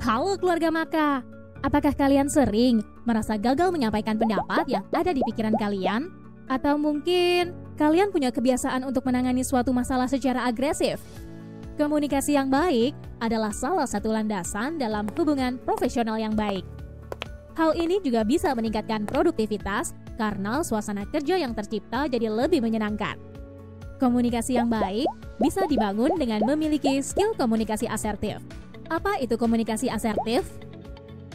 Halo keluarga Maka, apakah kalian sering merasa gagal menyampaikan pendapat yang ada di pikiran kalian? Atau mungkin kalian punya kebiasaan untuk menangani suatu masalah secara agresif? Komunikasi yang baik adalah salah satu landasan dalam hubungan profesional yang baik. Hal ini juga bisa meningkatkan produktivitas karena suasana kerja yang tercipta jadi lebih menyenangkan. Komunikasi yang baik bisa dibangun dengan memiliki skill komunikasi asertif. Apa itu komunikasi asertif?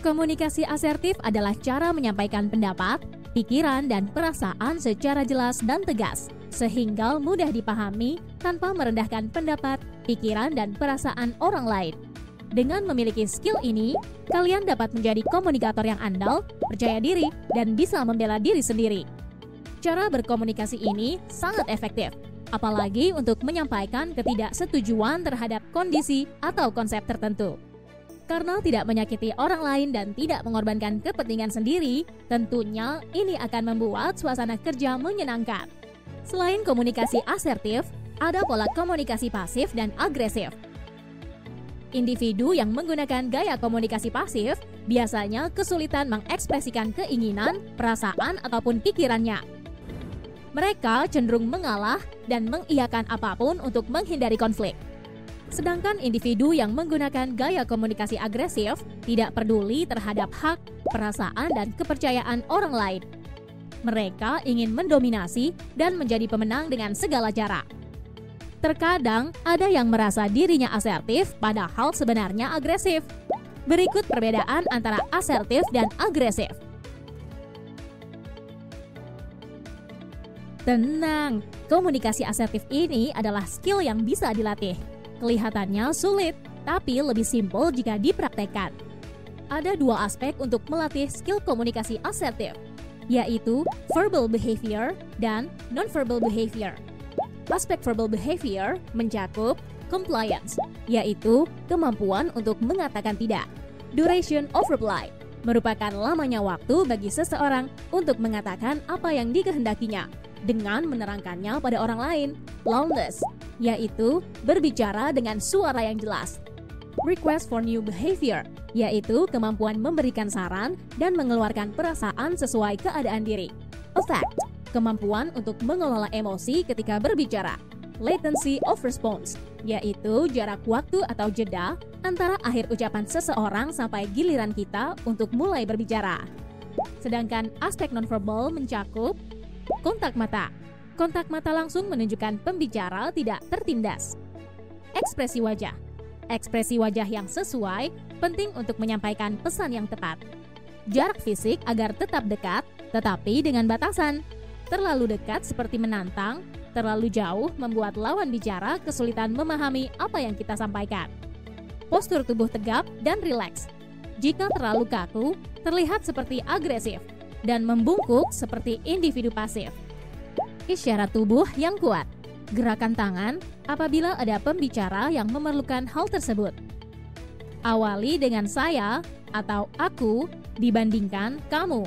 Komunikasi asertif adalah cara menyampaikan pendapat, pikiran, dan perasaan secara jelas dan tegas, sehingga mudah dipahami tanpa merendahkan pendapat, pikiran, dan perasaan orang lain. Dengan memiliki skill ini, kalian dapat menjadi komunikator yang andal, percaya diri, dan bisa membela diri sendiri. Cara berkomunikasi ini sangat efektif, apalagi untuk menyampaikan ketidaksetujuan terhadap kondisi atau konsep tertentu. Karena tidak menyakiti orang lain dan tidak mengorbankan kepentingan sendiri, tentunya ini akan membuat suasana kerja menyenangkan. Selain komunikasi asertif, ada pola komunikasi pasif dan agresif. Individu yang menggunakan gaya komunikasi pasif biasanya kesulitan mengekspresikan keinginan, perasaan, ataupun pikirannya. Mereka cenderung mengalah dan mengiyakan apapun untuk menghindari konflik. Sedangkan individu yang menggunakan gaya komunikasi agresif tidak peduli terhadap hak, perasaan, dan kepercayaan orang lain. Mereka ingin mendominasi dan menjadi pemenang dengan segala cara. Terkadang ada yang merasa dirinya asertif padahal sebenarnya agresif. Berikut perbedaan antara asertif dan agresif. Tenang, komunikasi asertif ini adalah skill yang bisa dilatih. Kelihatannya sulit, tapi lebih simpel jika dipraktekkan. Ada dua aspek untuk melatih skill komunikasi asertif, yaitu verbal behavior dan non-verbal behavior. Aspek verbal behavior mencakup compliance, yaitu kemampuan untuk mengatakan tidak. Duration of reply merupakan lamanya waktu bagi seseorang untuk mengatakan apa yang dikehendakinya dengan menerangkannya pada orang lain. Loudness, yaitu berbicara dengan suara yang jelas. Request for new behavior, yaitu kemampuan memberikan saran dan mengeluarkan perasaan sesuai keadaan diri. Affect, kemampuan untuk mengelola emosi ketika berbicara. Latency of response, yaitu jarak waktu atau jeda antara akhir ucapan seseorang sampai giliran kita untuk mulai berbicara. Sedangkan aspek nonverbal mencakup kontak mata. Kontak mata langsung menunjukkan pembicara tidak tertindas. Ekspresi wajah. Ekspresi wajah yang sesuai penting untuk menyampaikan pesan yang tepat. Jarak fisik agar tetap dekat, tetapi dengan batasan. Terlalu dekat seperti menantang, terlalu jauh membuat lawan bicara kesulitan memahami apa yang kita sampaikan. Postur tubuh tegap dan rileks. Jika terlalu kaku, terlihat seperti agresif dan membungkuk seperti individu pasif. Isyarat tubuh yang kuat. Gerakan tangan apabila ada pembicara yang memerlukan hal tersebut. Awali dengan saya atau aku dibandingkan kamu.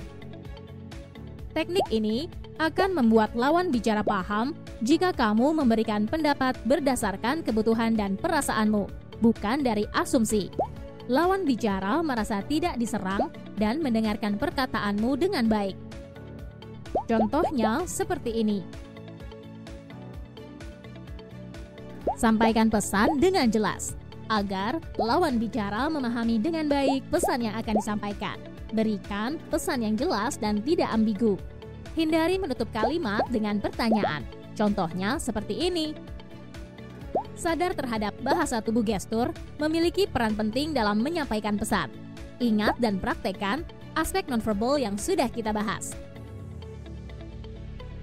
Teknik ini akan membuat lawan bicara paham jika kamu memberikan pendapat berdasarkan kebutuhan dan perasaanmu, bukan dari asumsi. Lawan bicara merasa tidak diserang dan mendengarkan perkataanmu dengan baik. Contohnya seperti ini. Sampaikan pesan dengan jelas, agar lawan bicara memahami dengan baik pesan yang akan disampaikan. Berikan pesan yang jelas dan tidak ambigu. Hindari menutup kalimat dengan pertanyaan. Contohnya seperti ini. Sadar terhadap bahasa tubuh gestur memiliki peran penting dalam menyampaikan pesan. Ingat dan praktekkan aspek nonverbal yang sudah kita bahas.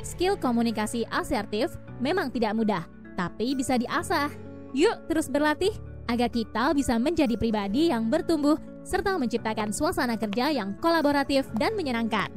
Skill komunikasi asertif memang tidak mudah, tapi bisa diasah. Yuk terus berlatih agar kita bisa menjadi pribadi yang bertumbuh serta menciptakan suasana kerja yang kolaboratif dan menyenangkan.